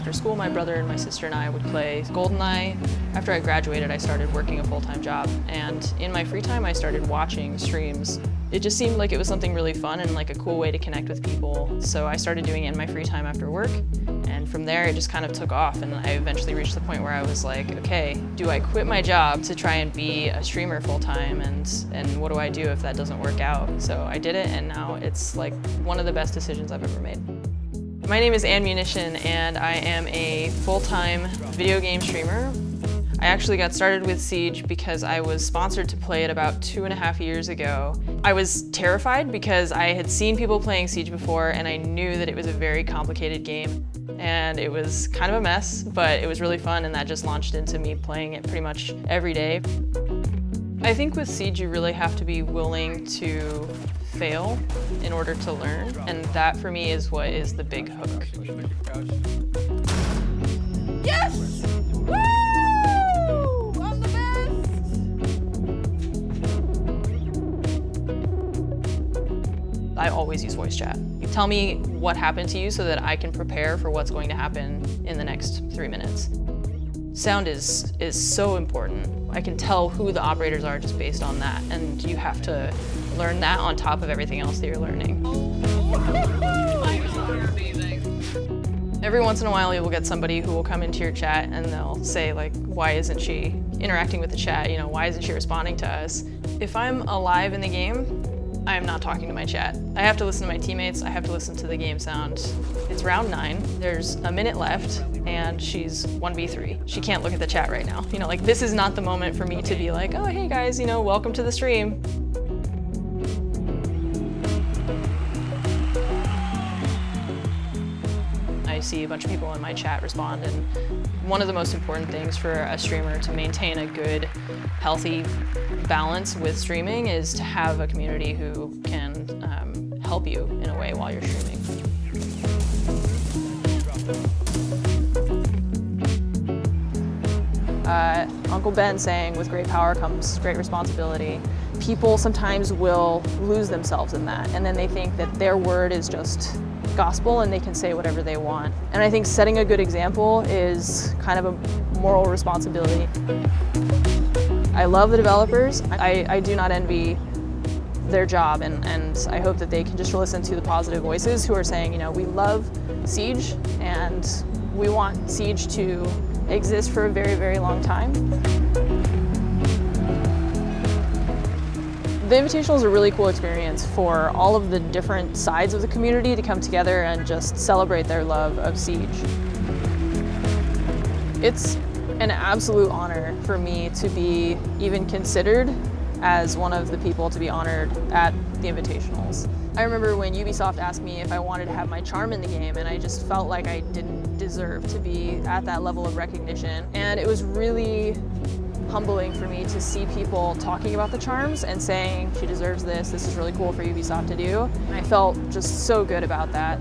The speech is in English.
After school, my brother and my sister and I would play GoldenEye. After I graduated, I started working a full-time job, and in my free time, I started watching streams. It just seemed like it was something really fun and like a cool way to connect with people, so I started doing it in my free time after work, and from there it just kind of took off, and I eventually reached the point where I was like, okay, do I quit my job to try and be a streamer full-time, and what do I do if that doesn't work out? So I did it, and now it's like one of the best decisions I've ever made. My name is AnneMunition, and I am a full-time video game streamer. I actually got started with Siege because I was sponsored to play it about 2.5 years ago. I was terrified because I had seen people playing Siege before, and I knew that it was a very complicated game. And it was kind of a mess, but it was really fun, and that just launched into me playing it pretty much every day. I think with Siege you really have to be willing to fail in order to learn, and that for me is what is the big hook. Yes! Woo! I'm the best! I always use voice chat. Tell me what happened to you so that I can prepare for what's going to happen in the next 3 minutes. Sound is so important. I can tell who the operators are just based on that, and you have to learn that on top of everything else that you're learning. Every once in a while you will get somebody who will come into your chat and they'll say like, why isn't she interacting with the chat? You know, why isn't she responding to us? If I'm alive in the game, I am not talking to my chat. I have to listen to my teammates, I have to listen to the game sound. It's round 9, there's a minute left, and she's 1v3. She can't look at the chat right now. You know, like this is not the moment for me to be like, oh, hey guys, you know, welcome to the stream. I see a bunch of people in my chat respond, and one of the most important things for a streamer to maintain a good, healthy balance with streaming is to have a community who can help you in a way while you're streaming. Uncle Ben saying, with great power comes great responsibility. People sometimes will lose themselves in that, and then they think that their word is just gospel and they can say whatever they want. And I think setting a good example is kind of a moral responsibility. I love the developers. I do not envy their job, and I hope that they can just listen to the positive voices who are saying, you know, we love Siege and we want Siege to exist for a very, very long time. The Invitational is a really cool experience for all of the different sides of the community to come together and just celebrate their love of Siege. It's an absolute honor for me to be even considered as one of the people to be honored at the Invitationals. I remember when Ubisoft asked me if I wanted to have my charm in the game, and I just felt like I didn't deserve to be at that level of recognition. And it was really humbling for me to see people talking about the charms and saying, she deserves this, this is really cool for Ubisoft to do. And I felt just so good about that.